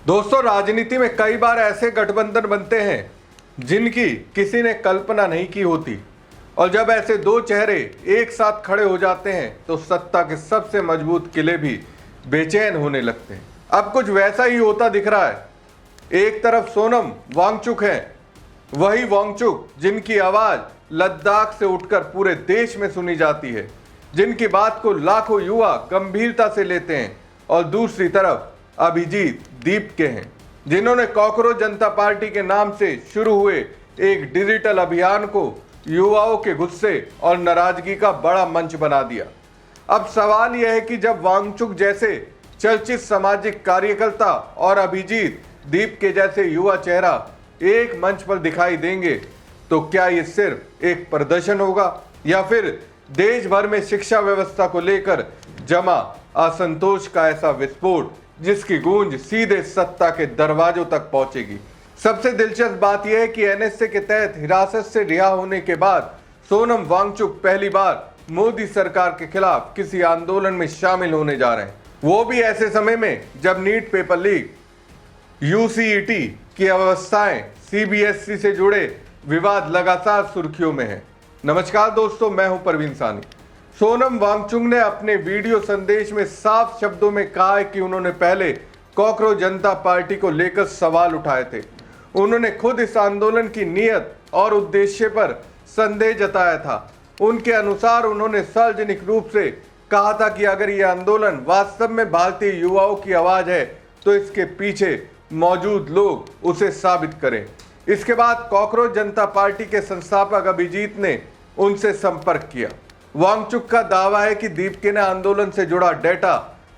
दोस्तों, राजनीति में कई बार ऐसे गठबंधन बनते हैं जिनकी किसी ने कल्पना नहीं की होती, और जब ऐसे दो चेहरे एक साथ खड़े हो जाते हैं तो सत्ता के सबसे मजबूत किले भी बेचैन होने लगते हैं। अब कुछ वैसा ही होता दिख रहा है। एक तरफ सोनम वांगचुक है, वही वांगचुक जिनकी आवाज लद्दाख से उठकर पूरे देश में सुनी जाती है, जिनकी बात को लाखों युवा गंभीरता से लेते हैं, और दूसरी तरफ अभिजीत दीपके हैं, जिन्होंने कॉकरोच जनता पार्टी के नाम से शुरू हुए एक डिजिटल अभियान को युवाओं के गुस्से और नाराजगी का बड़ा मंच बना दिया। अब सवाल यह है कि जब वांगचुक जैसे चर्चित सामाजिक कार्यकर्ता और अभिजीत दीपके जैसे युवा चेहरा एक मंच पर दिखाई देंगे तो क्या ये सिर्फ एक प्रदर्शन होगा, या फिर देश भर में शिक्षा व्यवस्था को लेकर जमा असंतोष का ऐसा विस्फोट जिसकी गूंज सीधे सत्ता के दरवाजों तक पहुंचेगी। सबसे दिलचस्प बात यह है कि एनएसए के तहत हिरासत से रिहा होने के बाद सोनम वांगचुक पहली बार मोदी सरकार के खिलाफ किसी आंदोलन में शामिल होने जा रहे हैं, वो भी ऐसे समय में जब नीट पेपर लीक, यूसीईटी की अव्यवस्थाएं, सीबीएसई से जुड़े विवाद लगातार सुर्खियों में है। नमस्कार दोस्तों, मैं हूं परवीन सानी। सोनम वांगचुक ने अपने वीडियो संदेश में साफ शब्दों में कहा है कि उन्होंने पहले कॉकरोच जनता पार्टी को लेकर सवाल उठाए थे। उन्होंने खुद इस आंदोलन की नीयत और उद्देश्य पर संदेह जताया था। उनके अनुसार उन्होंने सार्वजनिक रूप से कहा था कि अगर यह आंदोलन वास्तव में भारतीय युवाओं की आवाज है तो इसके पीछे मौजूद लोग उसे साबित करें। इसके बाद कॉकरोच जनता पार्टी के संस्थापक अभिजीत ने उनसे संपर्क किया। वांगचुक का दावा है कि दीपके ने आंदोलन से जुड़ा डेटा,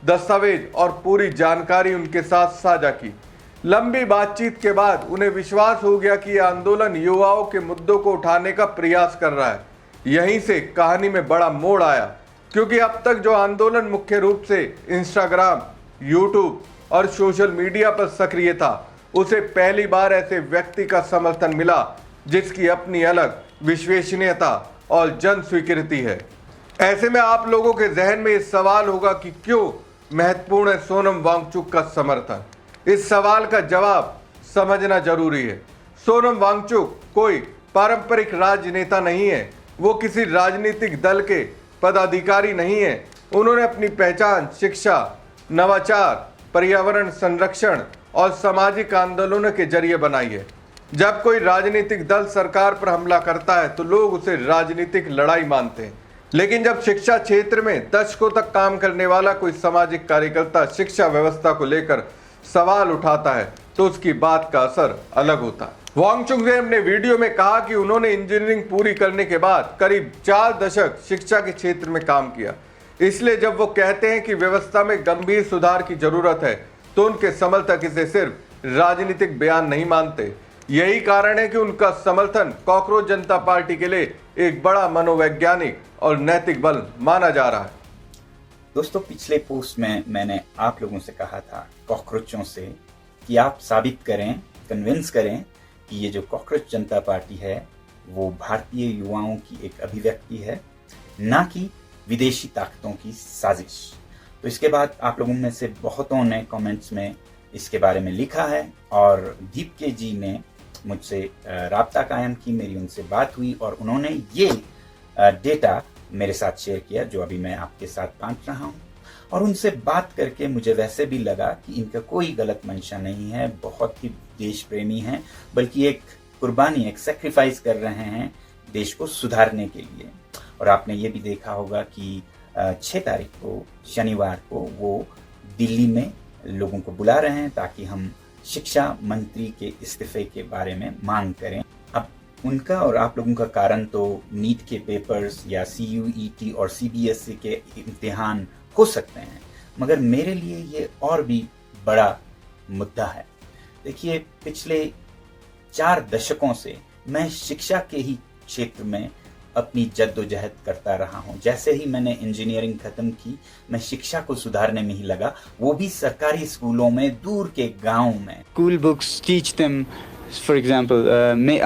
दस्तावेज और पूरी जानकारी उनके साथ साझा की। लंबी बातचीत के बाद उन्हें विश्वास हो गया कि यह आंदोलन युवाओं के मुद्दों को उठाने का प्रयास कर रहा है। यहीं से कहानी में बड़ा मोड़ आया, क्योंकि अब तक जो आंदोलन मुख्य रूप से इंस्टाग्राम, यूट्यूब और सोशल मीडिया पर सक्रिय था, उसे पहली बार ऐसे व्यक्ति का समर्थन मिला जिसकी अपनी अलग विश्वसनीयता और जन स्वीकृति है। ऐसे में आप लोगों के जहन में इस सवाल होगा कि क्यों महत्वपूर्ण है सोनम वांगचुक का समर्थन। इस सवाल का जवाब समझना जरूरी है। सोनम वांगचुक कोई पारंपरिक राजनेता नहीं है, वो किसी राजनीतिक दल के पदाधिकारी नहीं है। उन्होंने अपनी पहचान शिक्षा, नवाचार, पर्यावरण संरक्षण और सामाजिक आंदोलनों के जरिए बनाई है। जब कोई राजनीतिक दल सरकार पर हमला करता है तो लोग उसे राजनीतिक लड़ाई मानते हैं, लेकिन जब शिक्षा क्षेत्र में दशकों तक काम करने वाला कोई सामाजिक कार्यकर्ता शिक्षा व्यवस्था को लेकर सवाल उठाता है तो उसकी बात का असर अलग होता है। वांगचुक ने अपने वीडियो में कहा कि उन्होंने इंजीनियरिंग पूरी करने के बाद करीब 4 दशक शिक्षा के क्षेत्र में काम किया, इसलिए जब वो कहते हैं कि व्यवस्था में गंभीर सुधार की जरूरत है तो उनके समर्थक इसे सिर्फ राजनीतिक बयान नहीं मानते। यही कारण है कि उनका समर्थन कॉकरोच जनता पार्टी के लिए एक बड़ा मनोवैज्ञानिक और नैतिक बल माना जा रहा है। दोस्तों, पिछले पोस्ट में मैंने आप लोगों से कहा था कॉकरोचों से कि आप साबित करें, कन्विंस करें कि ये जो कॉकरोच जनता पार्टी है वो भारतीय युवाओं की एक अभिव्यक्ति है, ना कि विदेशी ताकतों की साजिश। तो इसके बाद आप लोगों में से बहुतों ने कमेंट्स में इसके बारे में लिखा है, और दीपके जी ने मुझसे राब्ता कायम की, मेरी उनसे बात हुई और उन्होंने ये डेटा मेरे साथ शेयर किया जो अभी मैं आपके साथ बांट रहा हूँ। और उनसे बात करके मुझे वैसे भी लगा कि इनका कोई गलत मंशा नहीं है, बहुत ही देश प्रेमी हैं, बल्कि एक कुर्बानी, एक सेक्रीफाइस कर रहे हैं देश को सुधारने के लिए। और आपने ये भी देखा होगा कि 6 तारीख को शनिवार को वो दिल्ली में लोगों को बुला रहे हैं ताकि हम शिक्षा मंत्री के इस्तीफे के बारे में मांग करें। अब उनका और आप लोगों का कारण तो नीट के पेपर्स या सीयूईटी और सीबीएसई के इम्तिहान हो सकते हैं, मगर मेरे लिए ये और भी बड़ा मुद्दा है। देखिए, पिछले 4 दशकों से मैं शिक्षा के ही क्षेत्र में अपनी जद्दोजहद करता रहा हूँ। जैसे ही मैंने इंजीनियरिंग खत्म की, मैं शिक्षा को सुधारने में ही लगा, वो भी सरकारी स्कूलों में, दूर के गांव में। School books teach them, for example,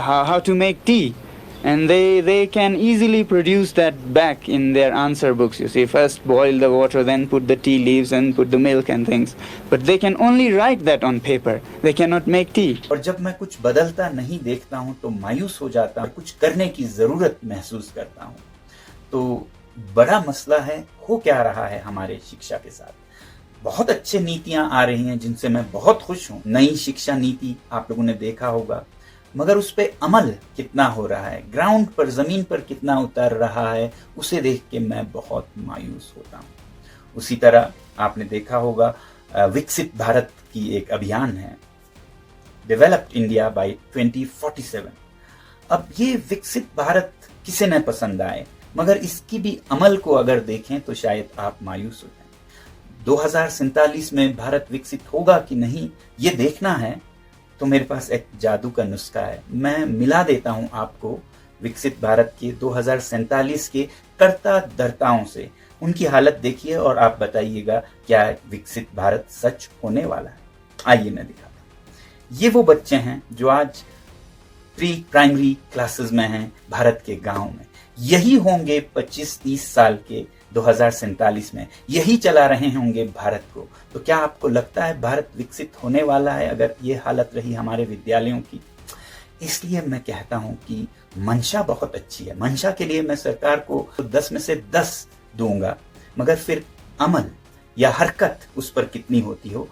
how to make tea and they can easily produce that back in their answer books. You see, first boil the water, then put the tea leaves and put the milk and things, but they can only write that on paper. They cannot make tea. और जब मैं कुछ बदलता नहीं देखता हूं तो मायूस हो जाता हूं, कुछ करने की जरूरत महसूस करता हूं। तो बड़ा मसला है, हो क्या रहा है हमारे शिक्षा के साथ। बहुत अच्छे नीतियां आ रही हैं जिनसे मैं बहुत खुश हूं। नई शिक्षा नीति आप लोगों ने देखा होगा, मगर उस पे अमल कितना हो रहा है, ग्राउंड पर, जमीन पर कितना उतर रहा है, उसे देख के मैं बहुत मायूस होता हूं। उसी तरह आपने देखा होगा विकसित भारत की एक अभियान है, डेवलप्ड इंडिया बाय 2047। अब ये विकसित भारत किसे न पसंद आए, मगर इसकी भी अमल को अगर देखें तो शायद आप मायूस हो जाएं। 2047 में भारत विकसित होगा कि नहीं, ये देखना है तो मेरे पास एक जादू का नुस्खा है। मैं मिला देता हूं आपको विकसित भारत के 2047 के कर्ता धर्ताओं से। उनकी हालत देखिए और आप बताइएगा क्या विकसित भारत सच होने वाला है। आइए मैं दिखाता हूं। ये वो बच्चे हैं जो आज प्री प्राइमरी क्लासेस में हैं भारत के गांव में। यही होंगे 25-30 साल के 2047 में, यही चला रहे होंगे भारत को। तो क्या आपको लगता है भारत विकसित होने वाला है अगर ये हालत रही हमारे विद्यालयों की? इसलिए मैं कहता हूं कि मंशा बहुत अच्छी है। मंशा के लिए मैं सरकार को 10 में से 10 दूंगा, मगर फिर अमल या हरकत उस पर कितनी होती हो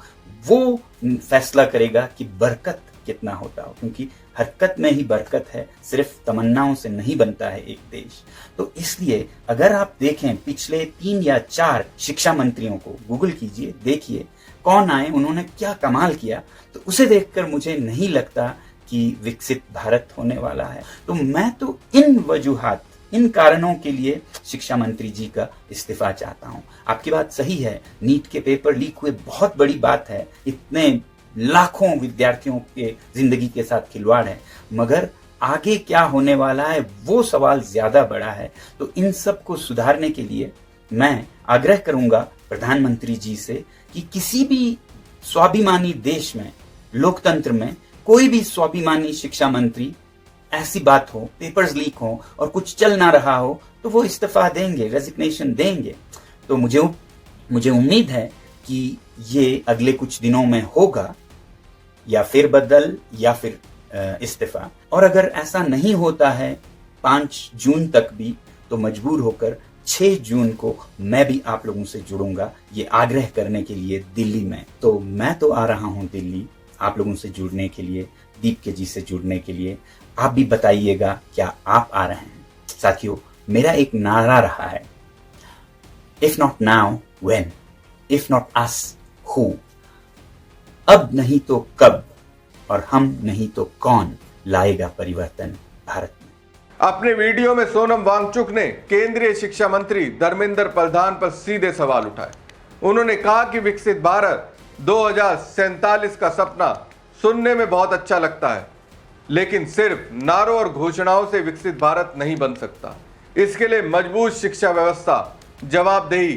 वो फैसला करेगा कि बरकत कितना होता हो, क्योंकि हरकत में ही बरकत है, सिर्फ तमन्नाओं से नहीं बनता है एक देश। तो इसलिए अगर आप देखें पिछले 3 या 4 शिक्षा मंत्रियों को गूगल कीजिए, देखिए कौन आए, उन्होंने क्या कमाल किया, तो उसे देखकर मुझे नहीं लगता कि विकसित भारत होने वाला है। तो मैं तो इन वजूहात, इन कारणों के लिए शिक्षा मंत्री जी का इस्तीफा चाहता हूं। आपकी बात सही है, नीट के पेपर लीक हुए बहुत बड़ी बात है, इतने लाखों विद्यार्थियों के जिंदगी के साथ खिलवाड़ है, मगर आगे क्या होने वाला है वो सवाल ज्यादा बड़ा है। तो इन सब को सुधारने के लिए मैं आग्रह करूंगा प्रधानमंत्री जी से कि किसी भी स्वाभिमानी देश में, लोकतंत्र में, कोई भी स्वाभिमानी शिक्षा मंत्री ऐसी बात हो, पेपर्स लीक हो और कुछ चल ना रहा हो, तो वो इस्तीफा देंगे, रेजिग्नेशन देंगे। तो मुझे उम्मीद है कि ये अगले कुछ दिनों में होगा, या फिर बदल या फिर इस्तीफा। और अगर ऐसा नहीं होता है 5 जून तक भी, तो मजबूर होकर 6 जून को मैं भी आप लोगों से जुड़ूंगा ये आग्रह करने के लिए दिल्ली में। तो मैं तो आ रहा हूं दिल्ली आप लोगों से जुड़ने के लिए, दीप जी से जुड़ने के लिए। आप भी बताइएगा क्या आप आ रहे हैं। साथियों, मेरा एक नारा रहा है, if not now when, if not us who. अब नहीं तो कब, और हम नहीं तो कौन लाएगा परिवर्तन भारत में। अपने वीडियो में सोनम वांगचुक ने केंद्रीय शिक्षा मंत्री धर्मेंद्र प्रधान पर सीधे सवाल उठाए। उन्होंने कहा कि विकसित भारत 2047 का सपना सुनने में बहुत अच्छा लगता है, लेकिन सिर्फ नारों और घोषणाओं से विकसित भारत नहीं बन सकता। इसके लिए मजबूत शिक्षा व्यवस्था, जवाबदेही,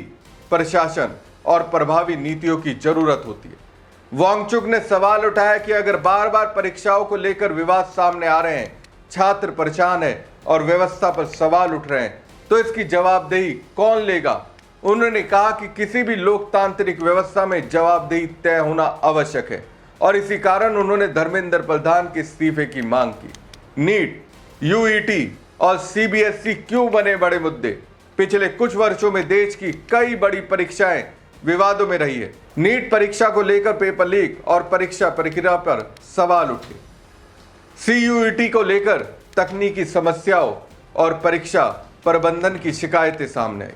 प्रशासन और प्रभावी नीतियों की जरूरत होती है। वांगचुक ने सवाल उठाया कि अगर बार बार परीक्षाओं को लेकर विवाद सामने आ रहे हैं, छात्र परेशान है और व्यवस्था पर सवाल उठ रहे हैं, तो इसकी जवाबदेही कौन लेगा। उन्होंने कहा कि किसी भी लोकतांत्रिक व्यवस्था में जवाबदेही तय होना आवश्यक है, और इसी कारण उन्होंने धर्मेंद्र प्रधान के इस्तीफे की मांग की। नीट, यूईटी और सीबीएसई क्यों बने बड़े मुद्दे? पिछले कुछ वर्षों में देश की कई बड़ी परीक्षाएं विवादों में रही है। नीट परीक्षा को लेकर पेपर लीक और परीक्षा प्रक्रिया पर सवाल उठे। सीयूईटी को लेकर तकनीकी समस्याओं और परीक्षा प्रबंधन की शिकायतें सामने आई।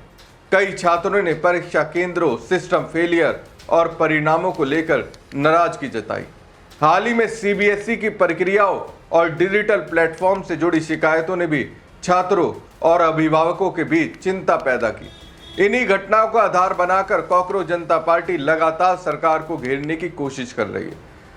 कई छात्रों ने परीक्षा केंद्रों, सिस्टम फेलियर और परिणामों को लेकर नाराजगी जताई। हाल ही में सीबीएसई की प्रक्रियाओं और डिजिटल प्लेटफॉर्म से जुड़ी शिकायतों ने भी छात्रों और अभिभावकों के बीच चिंता पैदा की। इन्हीं घटनाओं का आधार बनाकर कॉकरोच जनता पार्टी लगातार सरकार को घेरने की कोशिश कर रही है।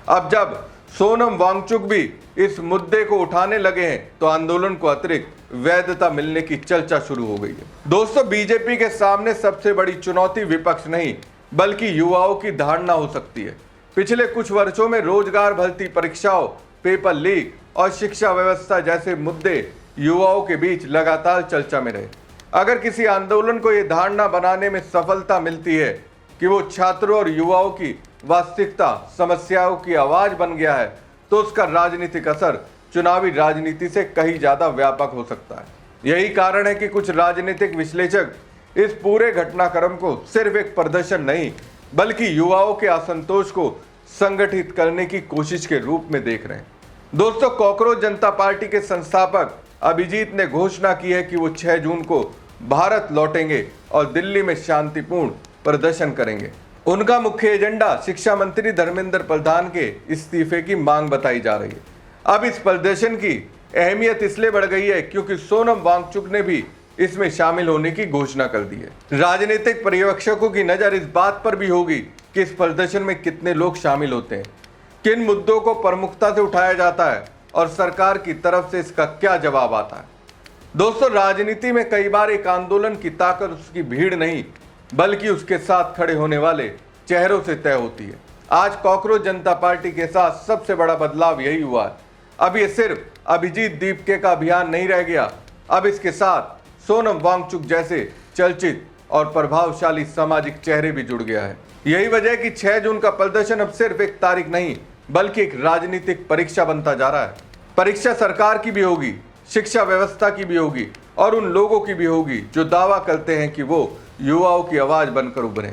अब जब सोनम वांगचुक भी इस मुद्दे को उठाने लगे हैं, तो आंदोलन को अतिरिक्त वैधता मिलने की चर्चा शुरू हो गई है। दोस्तों, बीजेपी के सामने सबसे बड़ी चुनौती विपक्ष नहीं बल्कि युवाओं की धारणा हो सकती है। पिछले कुछ वर्षों में रोजगार भर्ती परीक्षाओं, पेपर लीक और शिक्षा व्यवस्था जैसे मुद्दे युवाओं के बीच लगातार चर्चा में रहे। अगर किसी आंदोलन को यह धारणा बनाने में सफलता मिलती है कि वो छात्रों और युवाओं की वास्तविकता समस्याओं की आवाज बन गया है, तो उसका राजनीतिक असर चुनावी राजनीति से कहीं ज्यादा व्यापक हो सकता है। यही कारण है कि कुछ राजनीतिक विश्लेषक इस पूरे घटनाक्रम को सिर्फ एक प्रदर्शन नहीं, बल्कि युवाओं के असंतोष को संगठित करने की कोशिश के रूप में देख रहे हैं। दोस्तों, कॉकरोच जनता पार्टी के संस्थापक अभिजीत ने घोषणा की है कि वो 6 जून को भारत लौटेंगे और दिल्ली में शांतिपूर्ण प्रदर्शन करेंगे। उनका मुख्य एजेंडा शिक्षा मंत्री धर्मेंद्र प्रधान के इस्तीफे की मांग बताई जा रही है। अब इस प्रदर्शन की अहमियत इसलिए बढ़ गई है क्योंकि सोनम वांगचुक ने भी इसमें शामिल होने की घोषणा कर दी है। राजनीतिक पर्यवेक्षकों की नजर इस बात पर भी होगी कि इस प्रदर्शन में कितने लोग शामिल होते हैं, किन मुद्दों को प्रमुखता से उठाया जाता है और सरकार की तरफ से इसका क्या जवाब आता है। दोस्तों, राजनीति में कई बार एक आंदोलन की ताकत उसकी भीड़ नहीं, बल्कि उसके साथ खड़े होने वाले चेहरों से तय होती है। आज कॉकरोच जनता पार्टी के साथ सबसे बड़ा बदलाव यही हुआ है। अब ये सिर्फ अभिजीत दीपके का अभियान नहीं रह गया, अब इसके साथ सोनम वांगचुक जैसे चर्चित और प्रभावशाली सामाजिक चेहरे भी जुड़ गया है। यही वजह है कि 6 जून का प्रदर्शन अब सिर्फ एक तारीख नहीं, बल्कि एक राजनीतिक परीक्षा बनता जा रहा है। परीक्षा सरकार की भी होगी, शिक्षा व्यवस्था की भी होगी और उन लोगों की भी होगी जो दावा करते हैं कि वो युवाओं की आवाज बनकर उभरे।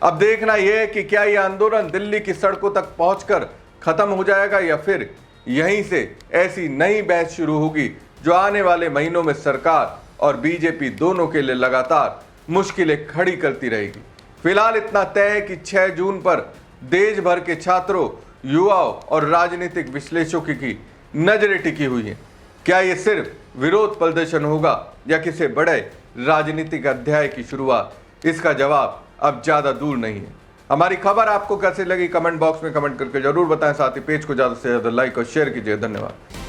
अब देखना यह है कि क्या यह आंदोलन दिल्ली की सड़कों तक पहुंचकर खत्म हो जाएगा या फिर यहीं से ऐसी नई बहस शुरू होगी जो आने वाले महीनों में सरकार और बीजेपी दोनों के लिए लगातार मुश्किलें खड़ी करती रहेगी। फिलहाल इतना तय है कि 6 जून पर देश भर के छात्रों, युवाओं और राजनीतिक विश्लेषकों की नजरें टिकी हुई हैं। क्या ये सिर्फ विरोध प्रदर्शन होगा या किसी बड़े राजनीतिक अध्याय की शुरुआत? इसका जवाब अब ज्यादा दूर नहीं है। हमारी खबर आपको कैसे लगी कमेंट बॉक्स में कमेंट करके जरूर बताएं। साथ ही पेज को ज्यादा से ज्यादा लाइक और शेयर कीजिए। धन्यवाद।